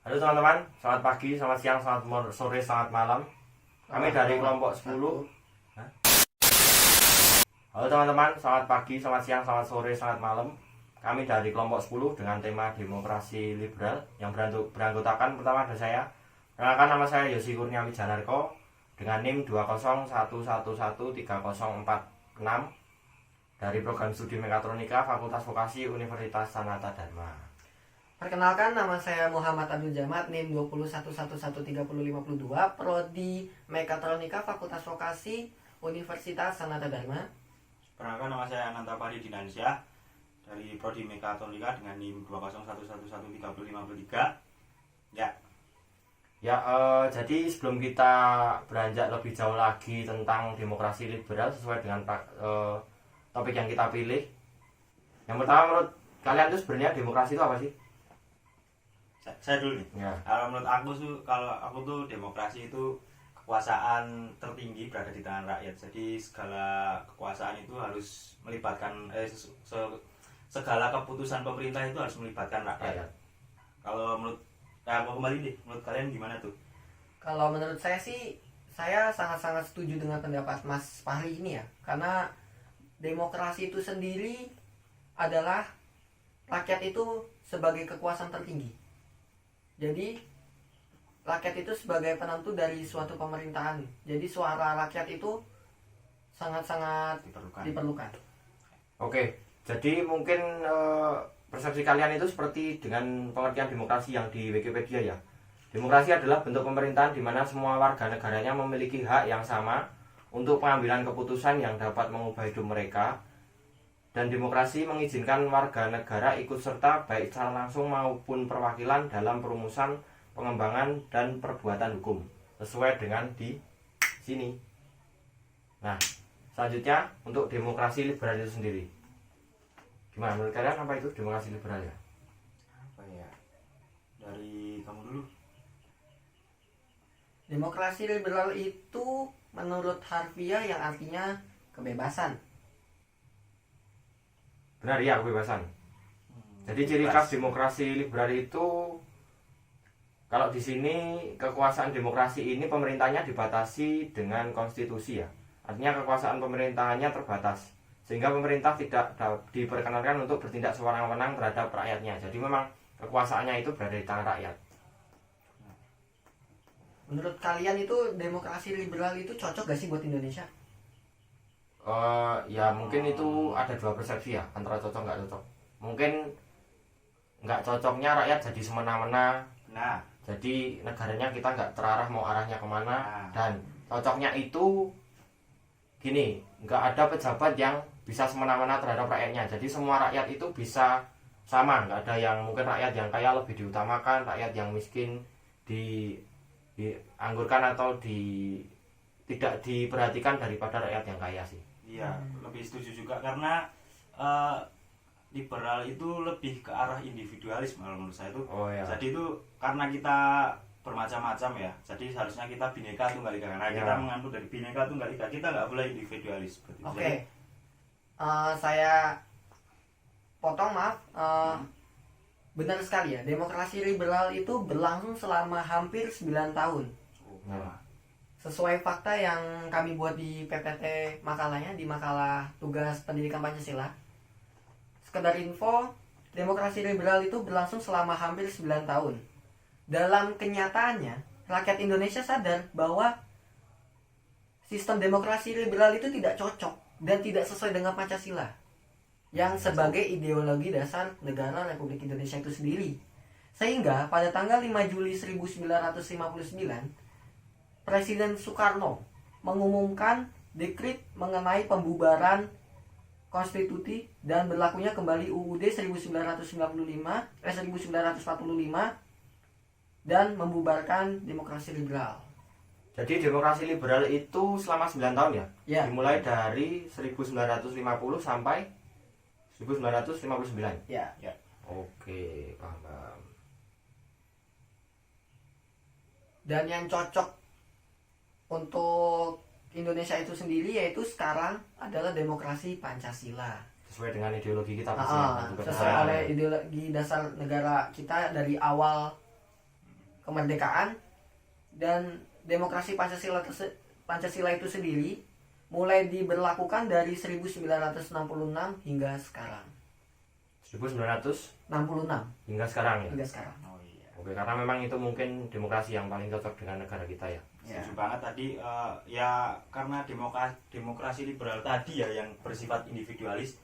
Halo teman-teman, selamat pagi, selamat siang, selamat sore, selamat malam. Kami dari kelompok 10. Hah? Halo teman-teman, selamat pagi, selamat siang, selamat sore, selamat malam. Kami dari kelompok 10 dengan tema demokrasi liberal yang beranggotakan pertama ada saya. Perkenalkan, nama saya Yosi Kurniawi Janarko dengan NIM 201113046 dari program studi Mekatronika Fakultas Vokasi Universitas Sanata Dharma. Perkenalkan, nama saya Muhammad Abdul Jamad, NIM 201113052, Prodi Mekatronika Fakultas Vokasi Universitas Sanata Dharma. Perkenalkan, nama saya Ananta Pari Dinansyah dari Prodi Mekatronika dengan NIM 201113053. Jadi sebelum kita beranjak lebih jauh lagi tentang demokrasi liberal sesuai dengan topik yang kita pilih, yang pertama menurut kalian itu sebenarnya demokrasi itu apa sih? Saya dulu nih. Ya. Menurut aku tuh demokrasi itu kekuasaan tertinggi berada di tangan rakyat. Jadi segala kekuasaan itu harus melibatkan segala keputusan pemerintah itu harus melibatkan rakyat. Kalau menurut mau kembali deh, menurut kalian gimana tuh? Kalau menurut saya sih, saya sangat-sangat setuju dengan pendapat Mas Fahri ini ya. Karena demokrasi itu sendiri adalah rakyat itu sebagai kekuasaan tertinggi. Jadi rakyat itu sebagai penentu dari suatu pemerintahan. Jadi suara rakyat itu sangat-sangat diperlukan. Oke, jadi mungkin persepsi kalian itu seperti dengan pengertian demokrasi yang di Wikipedia ya. Demokrasi adalah bentuk pemerintahan di mana semua warga negaranya memiliki hak yang sama untuk pengambilan keputusan yang dapat mengubah hidup mereka. Dan demokrasi mengizinkan warga negara ikut serta baik secara langsung maupun perwakilan dalam perumusan, pengembangan, dan perbuatan hukum sesuai dengan di sini. Nah, selanjutnya untuk demokrasi liberal itu sendiri. Gimana menurut kalian, apa itu demokrasi liberal ya? Apa ya? Dari kamu dulu. Demokrasi liberal itu menurut harfiah yang artinya kebebasan. Benar ya, kebebasan. Jadi ciri khas demokrasi liberal itu, kalau di sini kekuasaan demokrasi ini pemerintahnya dibatasi dengan konstitusi ya. Artinya kekuasaan pemerintahannya terbatas, sehingga pemerintah tidak diperkenankan untuk bertindak sewenang-wenang terhadap rakyatnya. Jadi memang kekuasaannya itu berada di tangan rakyat. Menurut kalian itu demokrasi liberal itu cocok gak sih buat Indonesia? Ya mungkin itu ada dua persepsi ya, antara cocok nggak cocok. Mungkin nggak cocoknya rakyat jadi semena-mena. Nah, Jadi negaranya kita nggak terarah mau arahnya kemana. Nah. Dan cocoknya itu gini, nggak ada pejabat yang bisa semena-mena terhadap rakyatnya. Jadi semua rakyat itu bisa sama, nggak ada yang mungkin rakyat yang kaya lebih diutamakan, rakyat yang miskin dianggurkan atau tidak diperhatikan daripada rakyat yang kaya sih. iya, lebih setuju juga karena liberal itu lebih ke arah individualis menurut saya itu. Oh ya. Jadi itu karena kita bermacam-macam ya. Jadi seharusnya kita bineka tunggal ika. Karena kita menganut dari bineka tunggal ika, kita nggak boleh individualis. Oke. Saya potong, maaf. Benar sekali ya, demokrasi liberal itu berlangsung selama hampir 9 tahun. Nah. Sesuai fakta yang kami buat di PPT makalahnya, di makalah tugas pendidikan Pancasila. Sekedar info, demokrasi liberal itu berlangsung selama hampir 9 tahun. Dalam kenyataannya, rakyat Indonesia sadar bahwa sistem demokrasi liberal itu tidak cocok dan tidak sesuai dengan Pancasila yang sebagai ideologi dasar negara Republik Indonesia itu sendiri. Sehingga pada tanggal 5 Juli 1959, Presiden Soekarno mengumumkan dekrit mengenai pembubaran konstitusi dan berlakunya kembali UUD 1945 dan membubarkan demokrasi liberal. Jadi demokrasi liberal itu selama 9 tahun ya? Ya. Dimulai dari 1950 sampai 1959. Ya. Oke, paham. Dan yang cocok untuk Indonesia itu sendiri yaitu sekarang adalah demokrasi Pancasila. Sesuai dengan ideologi kita Sesuai oleh ideologi dasar negara kita dari awal kemerdekaan dan demokrasi Pancasila itu sendiri mulai diberlakukan dari 1966 hingga sekarang. 1966 66 hingga sekarang ya. hingga sekarang. Oh iya. Oke, karena memang itu mungkin demokrasi yang paling cocok dengan negara kita ya. Ya. Setuju banget tadi, ya karena demokrasi liberal tadi ya yang bersifat individualis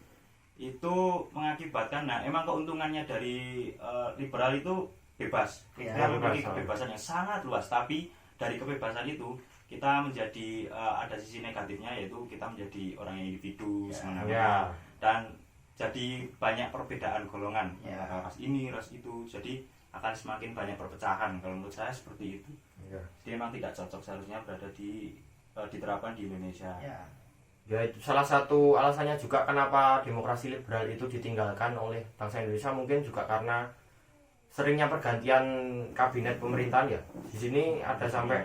itu mengakibatkan, nah emang keuntungannya dari liberal itu bebas, Ya, kita memiliki bebas. kebebasan yang sangat luas, tapi dari kebebasan itu kita menjadi ada sisi negatifnya, yaitu kita menjadi orang yang individu Ya. semena-mena Ya. dan jadi banyak perbedaan golongan, Ya. ras ini, ras itu, jadi akan semakin banyak perpecahan. Kalau menurut saya seperti itu. Ya. Jadi memang tidak cocok seharusnya berada diterapkan di Indonesia. Ya. Ya, itu salah satu alasannya juga kenapa demokrasi liberal itu ditinggalkan oleh bangsa Indonesia, mungkin juga karena seringnya pergantian kabinet pemerintahan ya. Di sini ada sampai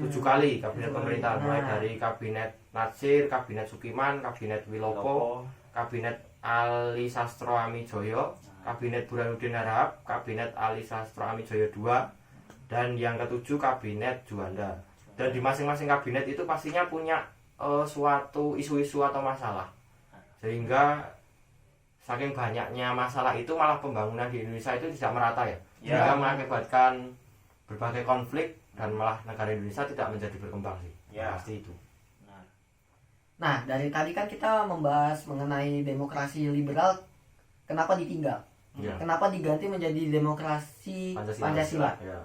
7 kali kabinet pemerintahan, mulai dari kabinet Natsir, kabinet Sukiman, kabinet Wilopo, kabinet Ali Sastro Amijoyo, kabinet Burhanuddin Harahap, kabinet Ali Sastro Amijoyo II, dan yang ketujuh kabinet Juanda. Dan di masing-masing kabinet itu pastinya punya suatu isu-isu atau masalah, sehingga saking banyaknya masalah itu malah pembangunan di Indonesia itu tidak merata ya, Ya. sehingga mengakibatkan berbagai konflik dan malah negara Indonesia tidak menjadi berkembang sih. Ya. Pasti itu. Nah, dari tadi kan kita membahas mengenai demokrasi liberal, kenapa ditinggal? Ya. Kenapa diganti menjadi demokrasi Pancasila? Ya.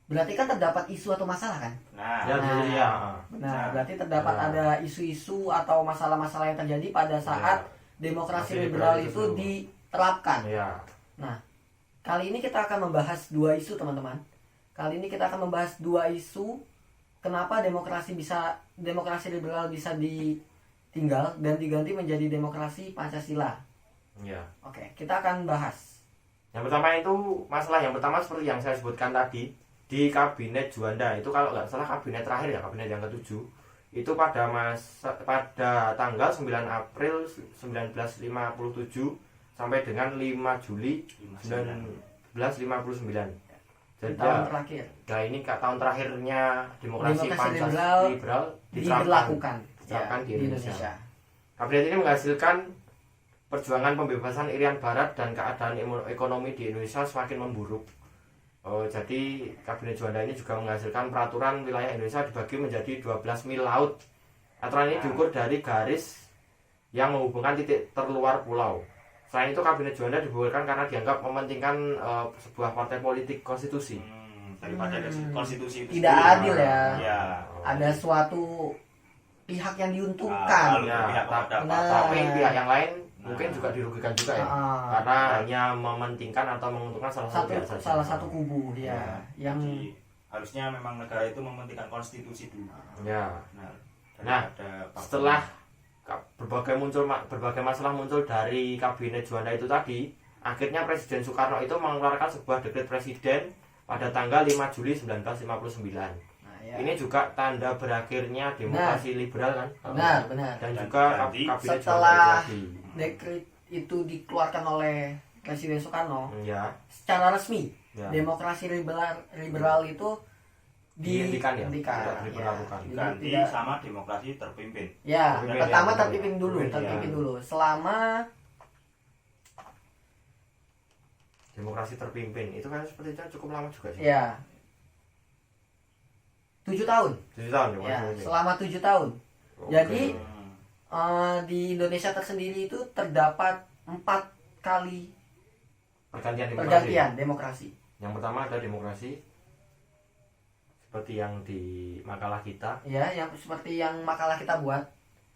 Berarti kan terdapat isu atau masalah kan? Nah, Ya, jadi ya. Nah, berarti terdapat Nah. ada isu-isu atau masalah-masalah yang terjadi pada saat demokrasi Demokrasi liberal liberal itu itu diterapkan. Ya. Nah, kali ini kita akan membahas dua isu, teman-teman. Kali ini kita akan membahas dua isu kenapa demokrasi liberal bisa ditinggal dan diganti menjadi demokrasi Pancasila. Ya. Oke, kita akan bahas. Yang pertama itu masalah yang pertama seperti yang saya sebutkan tadi di kabinet Juanda itu, kalau nggak salah kabinet terakhir ya, kabinet yang ke-7 itu pada tanggal 9 April 1957 sampai dengan 5 Juli 1959. Jadi Tahun terakhir nah ini tahun terakhirnya demokrasi Pancasila liberal diberlakukan diterapkan ya, di Indonesia. Indonesia. Kabinet ini menghasilkan perjuangan pembebasan Irian Barat dan keadaan ekonomi di Indonesia semakin memburuk. Jadi kabinet Juanda ini juga menghasilkan peraturan wilayah Indonesia dibagi menjadi 12 mil laut. Aturan ini diukur dari garis yang menghubungkan titik terluar pulau. Selain itu kabinet Juanda dibubarkan karena dianggap mementingkan sebuah partai politik konstitusi. daripada konstitusi itu Tidak sendiri. adil ya. Ya. Ada suatu pihak yang diuntungkan. Kalau Ya, pihak kepada benar. Tapi pihak yang lain Nah. mungkin juga dirugikan juga ya. Ah, Karena hanya mementingkan atau menguntungkan salah satu pihak saja. salah satu kubu ya, yang Jadi, harusnya memang negara itu mementingkan konstitusi dulu. Ya. Nah, Nah, daripada faktor- setelah berbagai masalah muncul dari kabinet Juanda itu tadi, akhirnya Presiden Soekarno itu mengeluarkan sebuah dekret presiden pada tanggal 5 Juli 1959. nah, ya. Ini juga tanda berakhirnya demokrasi liberal kan? benar. Dan Dan juga ganti kabinet setelah Juanda itu tadi. Dekret itu dikeluarkan oleh Presiden Soekarno Ya, secara resmi. ya. Demokrasi liberal itu Dihentikan ya? dihentikan, Tidak diberlakukan. Jadi ganti tidak- sama demokrasi terpimpin. ya, Terpimpin, pertama ya. terpimpin dulu, Terpimpin, ya. selama Demokrasi terpimpin itu kan sepertinya cukup lama juga sih. ya 7 tahun. 7 tahun Ya, demokrasi ini. selama 7 tahun. Oke. Jadi di Indonesia tersendiri itu terdapat 4 kali pergantian demokrasi. Yang pertama ada demokrasi seperti yang di makalah kita. Ya, yang seperti yang makalah kita buat,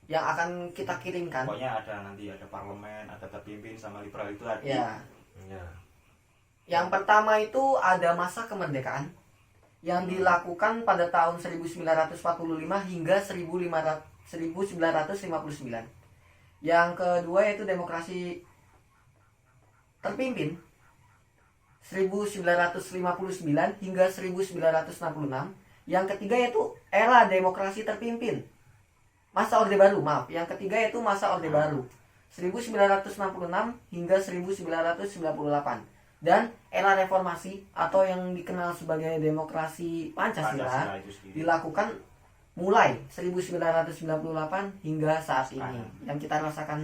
yang akan kita kirimkan. Pokoknya nanti ada parlemen, ada terpimpin sama liberal itu ada. Ya, Ya. yang pertama itu ada masa kemerdekaan yang dilakukan pada tahun 1945 hingga 1959. Yang kedua yaitu demokrasi terpimpin 1959 hingga 1966. Yang ketiga yaitu era demokrasi terpimpin. Masa Orde Baru, maaf. Yang ketiga yaitu masa Orde Baru 1966 hingga 1998. Dan era reformasi atau yang dikenal sebagai demokrasi Pancasila Pancasila itu sendiri. dilakukan mulai 1998 hingga saat ini Sekarang. yang kita rasakan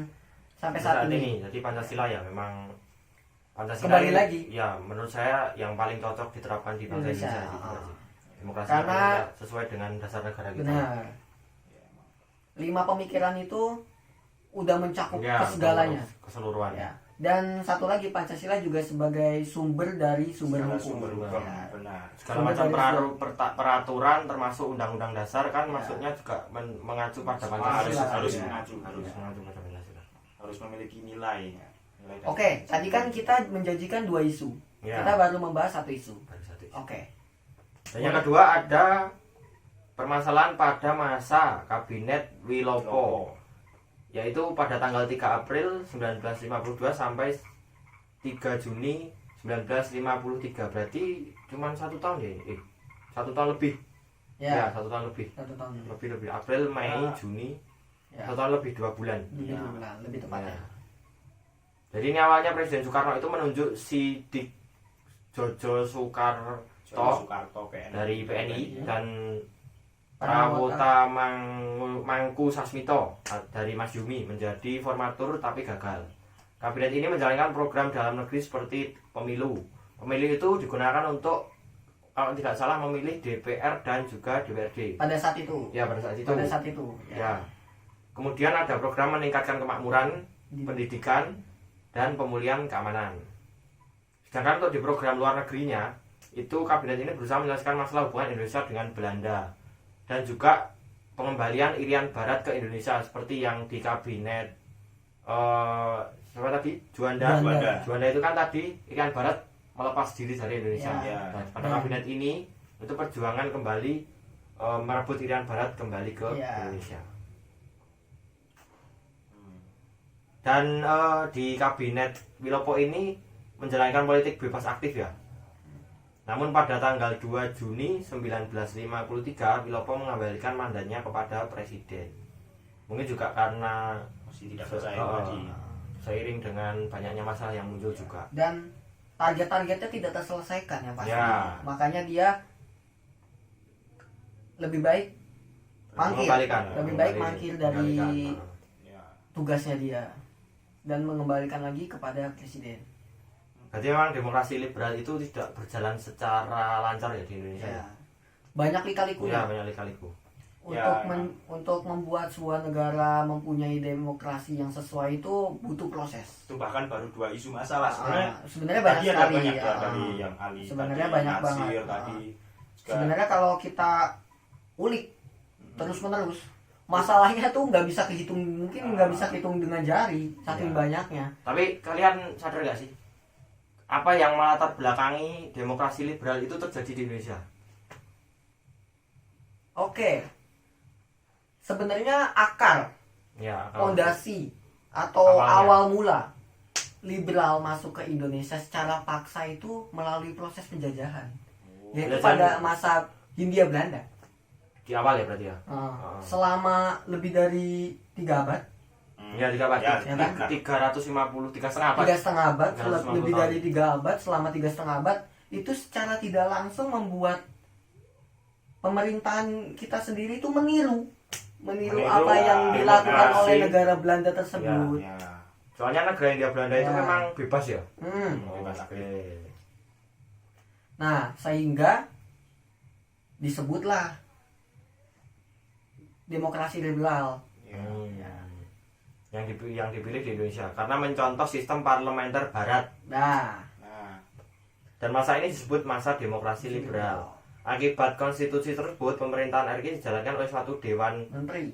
sampai saat ini. Jadi Pancasila ya memang Pancasila Kembali ini, lagi. ya menurut saya yang paling cocok diterapkan di bangsa Indonesia. Indonesia gitu aja. Demokrasi Karena Indonesia sesuai dengan dasar negara kita. Benar. 5 pemikiran itu udah mencakup Ya, segalanya. keseluruhan. Ya. Dan satu lagi Pancasila juga sebagai sumber dari sumber Segala hukum. sumber hukum, Ya. benar. Segala Sumber macam dari peraturan termasuk undang-undang dasar kan Ya. maksudnya juga mengacu pada harus Pancasila. harus Ya. mengacu, harus mengacu pada Pancasila. harus memiliki nilai. Nilai dasar. Oke, tadi kan kita menjanjikan 2 isu. Ya. Kita baru membahas 1 isu. Baru satu. Oke. Dan yang kedua ada permasalahan pada masa Kabinet Wilopo, yaitu pada tanggal 3 April 1952 sampai 3 Juni 1953. Berarti cuma 1 tahun ya? 1 tahun lebih. Ya, Ya, 1 tahun lebih. 1 tahun Lebih April, Mei, Ya. Juni. Ya. 1 tahun lebih 2 bulan. Lebih Ya. bulan, lebih tepatnya. Ya. Jadi ini awalnya Presiden Soekarno itu menunjuk Sidik Jojo Soekarto Soekarto PNI. dari PNI Ya. dan Prawota. Prawota Mangku Sasmito dari Mas Yumi menjadi formatur tapi gagal. Kabinet ini menjalankan program dalam negeri seperti pemilu. Pemilu itu digunakan untuk kalau tidak salah memilih DPR dan juga DPRD. Pada saat itu. Ya pada saat itu. Pada saat itu. Ya. Kemudian ada program meningkatkan kemakmuran, pendidikan, dan pemulihan keamanan. Sedangkan untuk di program luar negerinya, itu kabinet ini berusaha menyelesaikan masalah hubungan Indonesia dengan Belanda dan juga pengembalian Irian Barat ke Indonesia seperti yang di kabinet siapa tadi? Juanda. Juanda. Juanda itu kan tadi Irian Barat melepas diri dari Indonesia. Ya. Dan pada Ya. kabinet ini itu perjuangan kembali merebut Irian Barat kembali ke Ya. Indonesia. Hmm. Dan di kabinet Wilopo ini menjalankan politik bebas aktif ya. Namun pada tanggal 2 Juni 1953 Wilopo mengembalikan mandatnya kepada presiden. Mungkin juga karena Masih tidak percaya lagi. seiring dengan banyaknya masalah yang muncul juga. Dan target-targetnya tidak terselesaikan ya pasti. Ya. Makanya dia lebih baik mangkir. Mengembalikan. Lebih baik mangkir dari Mengembalikan. Ya. tugasnya dia dan mengembalikan lagi kepada presiden. Berarti memang demokrasi liberal itu tidak berjalan secara lancar ya di Indonesia. Ya. Ya, Banyak lika-likunya. banyak lika-liku. Untuk membuat sebuah negara mempunyai demokrasi yang sesuai itu butuh proses. Itu bahkan baru 2 isu masalah sebenarnya. Sebenarnya banyak Tadi ada sekali. banyak ya. dari yang Ali Sebenarnya tadi, banyak Nasir, banget. tadi juga Sebenarnya kalau kita ulik terus-menerus, masalahnya tuh nggak bisa kehitung, mungkin nggak bisa kehitung dengan jari, saking Ya. banyaknya. Tapi kalian sadar gak sih? Apa yang melatar belakangi demokrasi liberal itu terjadi di Indonesia? Oke, sebenarnya akar, Ya, kalau fondasi atau Awalnya. awal mula liberal masuk ke Indonesia secara paksa itu melalui proses penjajahan, yaitu Penjajahan. pada masa Hindia Belanda. di awal ya berarti ya. Selama lebih dari 3 abad, Ya, 3 abad. Ya, ya kan? 350, 3,5 abad. 3,5 abad, 350 lebih tahun. dari 3 abad, selama 3,5 abad itu secara tidak langsung membuat pemerintahan kita sendiri itu meniru Meniru, apa yang dilakukan demokrasi. oleh negara Belanda tersebut. ya. Soalnya negara India Belanda itu Ya. memang bebas ya. Bebas Oke. Nah, sehingga disebutlah demokrasi liberal. Ya. Yang dipilih di Indonesia karena mencontoh sistem parlementer barat Nah, Nah, dan masa ini disebut masa demokrasi liberal. Akibat konstitusi tersebut, pemerintahan RI dijalankan oleh suatu dewan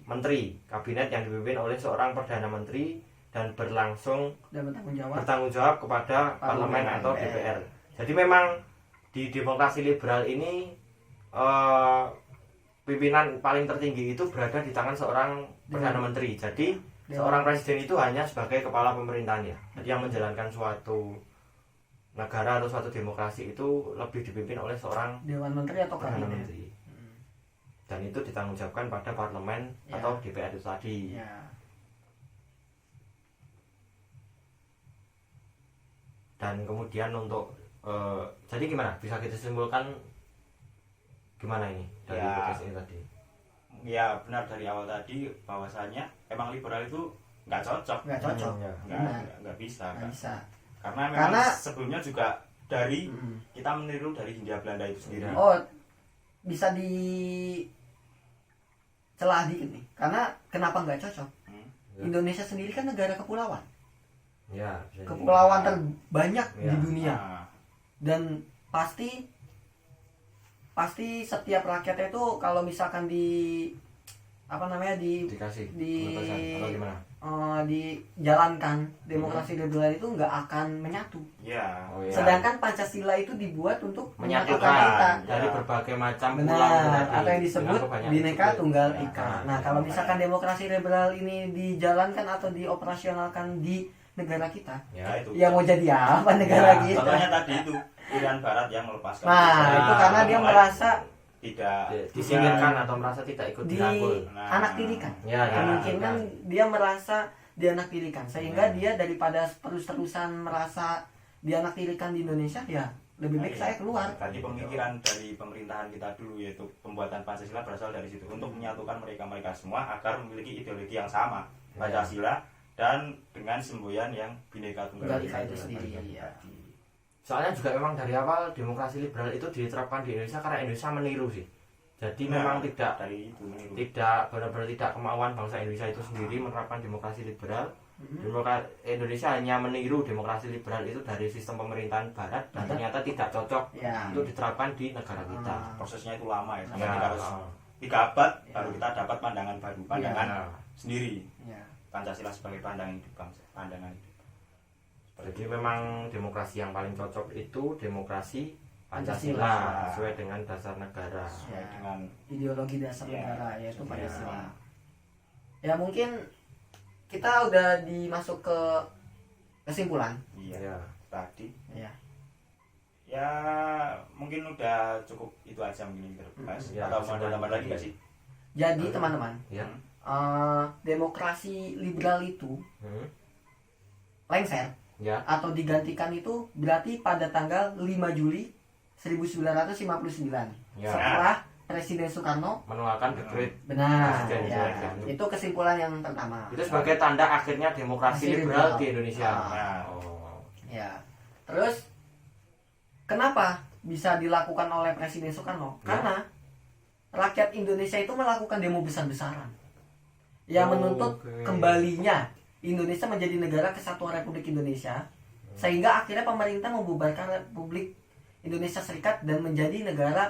menteri, kabinet yang dipimpin oleh seorang perdana menteri dan berlangsung dan bertanggung jawab kepada parlemen atau DPR. Jadi memang di demokrasi liberal ini pimpinan paling tertinggi itu berada di tangan seorang perdana menteri. Jadi seorang presiden itu hanya sebagai kepala pemerintahannya. Jadi yang menjalankan suatu negara atau suatu demokrasi itu lebih dipimpin oleh seorang dewan menteri atau perdana kabinet. menteri. Dan itu ditanggungjawabkan pada parlemen Ya. atau DPR itu tadi. Ya. dan kemudian untuk jadi gimana bisa kita simpulkan gimana ini dari Ya. podcast ini tadi? Ya benar dari awal tadi bahwasanya emang liberal itu nggak cocok, nggak cocok. Ya. Benar. nggak bisa, Nggak kan. bisa. Karena memang Karena- sebelumnya juga dari Mm-mm. kita meniru dari Hindia Belanda itu sendiri. Oh, bisa di celah dikit nih. Karena kenapa nggak cocok? Hmm. Ya. Indonesia sendiri kan negara kepulauan. Ya, bisa Kepulauan terbanyak Ya. di dunia. Nah, Dan pasti setiap rakyatnya itu kalau misalkan dikasih di- kebebasan atau gimana? dijalankan demokrasi liberal itu nggak akan menyatu. ya. Oh, iya. Sedangkan Pancasila itu dibuat untuk menyatukan Menyatukan kita. dari Ya. berbagai macam pulau Benar, tadi, atau yang disebut dengan kebanyakan Bhinneka suku. Tunggal Ya, Ika. nah, Nah, kalau misalkan demokrasi liberal ini dijalankan atau dioperasionalkan di negara kita, Ya itu. ya mau jadi apa negara Ya, kita? Contohnya tadi itu pilihan Barat yang melepaskan. Nah, kita. itu karena dia Mulai merasa tidak disingkirkan atau merasa tidak ikut dirangkul. Nah. anak tirikan. Ya, ya, Kemungkinan ya. dia merasa dianak tirikan, sehingga Ya. dia daripada terus-terusan merasa dianak tirikan di Indonesia, ya lebih baik saya keluar. Tadi pemikiran dari pemerintahan kita dulu yaitu pembuatan Pancasila berasal dari situ untuk menyatukan mereka semua agar memiliki ideologi yang sama, Ya. Pancasila, dan dengan semboyan yang Bhinneka Tunggal Tunggal Ika itu Ika sendiri. tadi. Ya. Soalnya juga memang dari awal demokrasi liberal itu diterapkan di Indonesia karena Indonesia meniru sih. Jadi Nah, memang tidak dari itu meniru. benar-benar tidak kemauan bangsa Indonesia itu sendiri menerapkan demokrasi liberal. Mhm. Indonesia hanya meniru demokrasi liberal itu dari sistem pemerintahan barat dan ternyata tidak cocok Ya. untuk diterapkan di negara kita. Prosesnya itu lama ya, sampai Ya, kita harus 3 abad Ya. baru kita dapat pandangan baru, pandangan ya. sendiri. Ya. Pancasila sebagai pandangan hidup bangsa, pandangan hidup. Jadi memang demokrasi yang paling cocok itu demokrasi Pancasila. Pancasila sesuai dengan dasar negara. Sesuai Ya. dengan Ideologi dasar Ya. negara yaitu Ya. Pancasila. Ya mungkin kita udah dimasuk ke kesimpulan. iya Ya. tadi. Ya. Ya mungkin udah cukup itu aja mungkin kita bahas. Ya, Atau mau ada kesimpulan. tambah lagi nggak sih? Jadi teman-teman, Ya. demokrasi liberal itu Hmm. lengser Ya. atau digantikan itu berarti pada tanggal 5 Juli 1959 Ya. setelah Presiden Soekarno. Mengeluarkan dekret Benar Presiden ya. Soekarno. Itu kesimpulan yang pertama. itu sebagai tanda akhirnya demokrasi Masih liberal liberal. di Indonesia. Nah, Oh. Ya. Terus kenapa bisa dilakukan oleh Presiden Soekarno? Ya. Karena rakyat Indonesia itu melakukan demo besar-besaran yang Oh, menuntut oke. kembalinya Indonesia menjadi negara kesatuan Republik Indonesia, sehingga akhirnya pemerintah membubarkan Republik Indonesia Serikat dan menjadi negara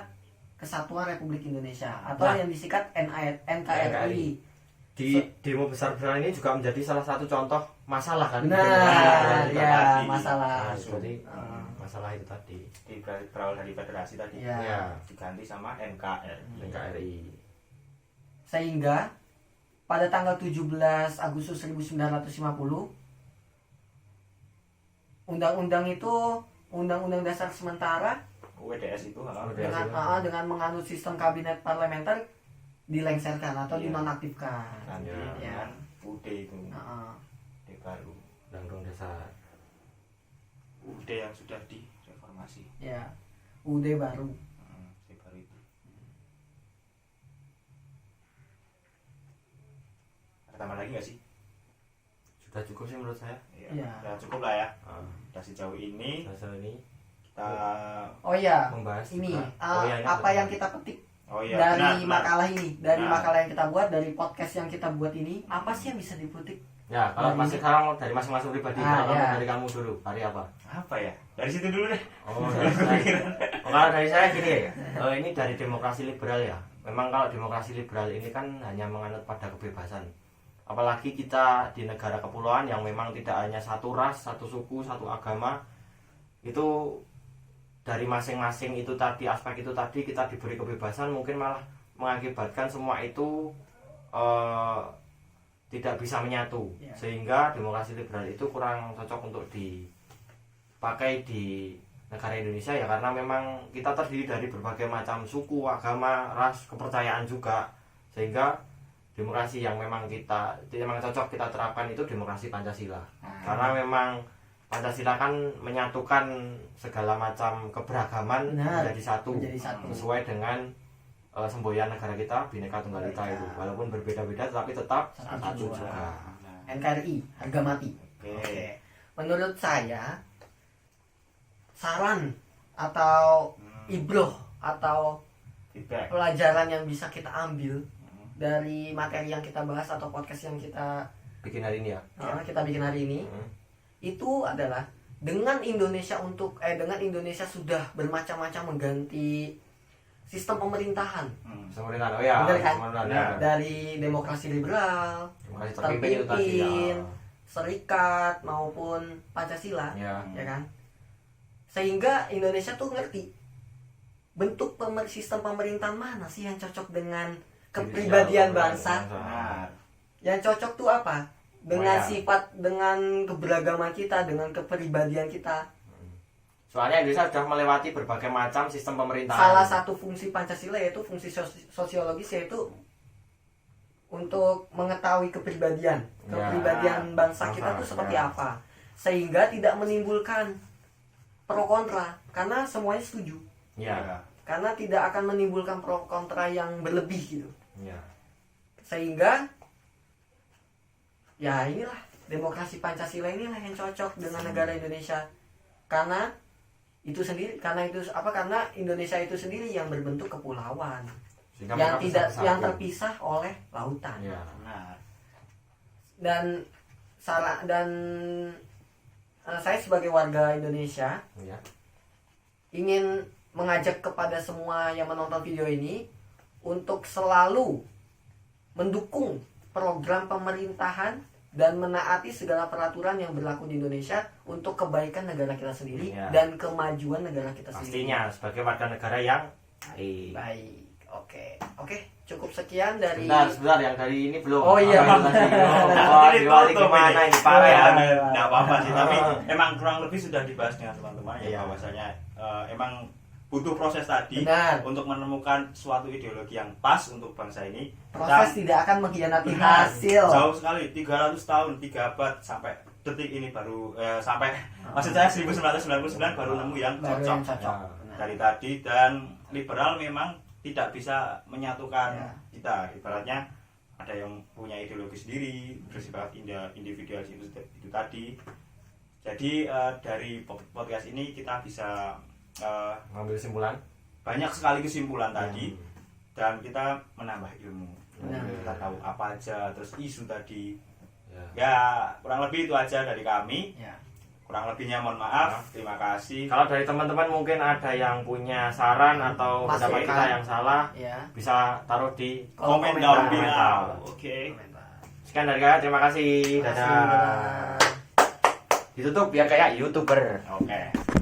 kesatuan Republik Indonesia atau Nah. yang disingkat NKRI. Di demo besar-besaran ini juga menjadi salah satu contoh masalah kan? Nah, Nah, ya tadi. masalah. Nah, seperti Ah. masalah itu tadi. di berawal dari federasi tadi Ya. Ya. diganti sama NKRI. NKRI. Sehingga pada tanggal 17 Agustus 1950 undang-undang itu undang-undang dasar sementara WDS itu WDS. dengan menganut sistem kabinet parlementer dilengserkan atau Iya. dinonaktifkan. ganti Ya. dengan UD itu, Heeh. UD baru, Undang-undang dasar. UD yang sudah direformasi. Ya. UD baru. UD baru itu. Ada tambah lagi nggak sih? Sudah cukup sih menurut saya. Iya. Ya cukup lah ya. Ah, Udah sejauh ini dasar ini kita Oh iya, membahas ini juga. Ini apa betul. yang kita petik oh iya dari benar. makalah ini, dari Nah. makalah yang kita buat, dari podcast yang kita buat ini, apa sih yang bisa dipetik? Ya, kalau Dari- masih sekarang dari masing-masing pribadi, Ah, kalau ya. dari kamu dulu, hari apa? Apa ya? Dari situ dulu deh. Oh, dari saya. Oh, kalau dari saya gini ya. Ini dari demokrasi liberal ya. Memang kalau demokrasi liberal ini kan hanya menganut pada kebebasan. Apalagi kita di negara kepulauan yang memang tidak hanya satu ras, satu suku, satu agama. Itu dari masing-masing itu tadi, aspek itu tadi kita diberi kebebasan, mungkin malah mengakibatkan semua itu tidak bisa menyatu, Ya. sehingga demokrasi liberal itu kurang cocok untuk dipakai di negara Indonesia ya, karena memang kita terdiri dari berbagai macam suku, agama, ras, kepercayaan juga, sehingga demokrasi yang memang cocok kita terapkan itu demokrasi Pancasila, karena memang Pancasila kan menyatukan segala macam keberagaman Benar. menjadi satu. Menjadi satu. Sesuai dengan semboyan negara kita Bhinneka Tunggal Ika itu. Walaupun berbeda-beda tetapi tetap satu juga. NKRI harga mati. Oke. Menurut saya saran atau ibroh atau Feedback. pelajaran yang bisa kita ambil dari materi yang kita bahas atau podcast yang kita Bikin hari ini ya. kita bikin hari ini itu adalah dengan Indonesia sudah bermacam-macam mengganti sistem pemerintahan Pemerintahan, oh ya, Benar kan? pemerintahan, Ya. ya. dari demokrasi liberal, Demokrasi terpimpin itu tadi ya. terpimpin, serikat maupun Pancasila, Ya. ya kan? Sehingga Indonesia tuh ngerti bentuk sistem pemerintahan mana sih yang cocok dengan kepribadian bangsa. Benar. Yang cocok tuh apa? Dengan Oh, ya. sifat, dengan keberagaman kita, dengan kepribadian kita. Soalnya Indonesia sudah melewati berbagai macam sistem pemerintahan. Salah satu fungsi Pancasila yaitu fungsi sosiologis, yaitu untuk mengetahui kepribadian bangsa kita tuh seperti apa, sehingga tidak menimbulkan pro kontra karena semuanya setuju, Ya. karena tidak akan menimbulkan pro kontra yang berlebih gitu, Ya. sehingga ya inilah demokrasi Pancasila inilah yang cocok dengan negara Indonesia karena karena Indonesia itu sendiri yang berbentuk kepulauan Sehingga yang mereka tidak bisa yang bersatu. terpisah oleh lautan. Ya. Benar. Dan saya sebagai warga Indonesia Ya. ingin mengajak kepada semua yang menonton video ini untuk selalu mendukung program pemerintahan dan menaati segala peraturan yang berlaku di Indonesia untuk kebaikan negara kita sendiri Ya. dan kemajuan negara kita sendiri. Pastinya sebagai warga negara yang baik. Baik. Oke, cukup sekian dari Sebentar, yang dari ini belum. Oh, iya. Apa itu tadi? Ini Oh, diwali tutup gimana ini. ini parah ya. Nggak apa-apa sih, tapi emang kurang lebih sudah dibahas dengan teman-teman ya, Iya. bahwasanya emang butuh proses tadi Benar. untuk menemukan suatu ideologi yang pas untuk bangsa ini. proses tidak akan mengkhianati Benar. hasil. Jauh sekali, 300 tahun, 3 abad sampai detik ini baru sampai maksud saya 1999 baru nemu yang Baru cocok. yang cocok. Ya. Benar. Dari tadi, dan liberal memang tidak bisa menyatukan Ya. kita. Ibaratnya ada yang punya ideologi sendiri, bersifat individualis itu tadi. Jadi dari podcast ini kita bisa Ngambil kesimpulan. banyak sekali kesimpulan tadi, dan kita menambah ilmu. Benar. Kita tahu apa aja, terus isu tadi. Ya. Ya kurang lebih itu aja dari kami. Ya. Kurang lebihnya mohon maaf. Terima kasih. Kalau dari teman-teman mungkin ada yang punya saran atau Masukan. pendapat kita yang salah, Ya. bisa taruh di Komen Komentar. down below. Oke. sekian dari saya. Terima kasih. Terima kasih, Dadah. dadah. Ditutup biar kayak YouTuber. Oke.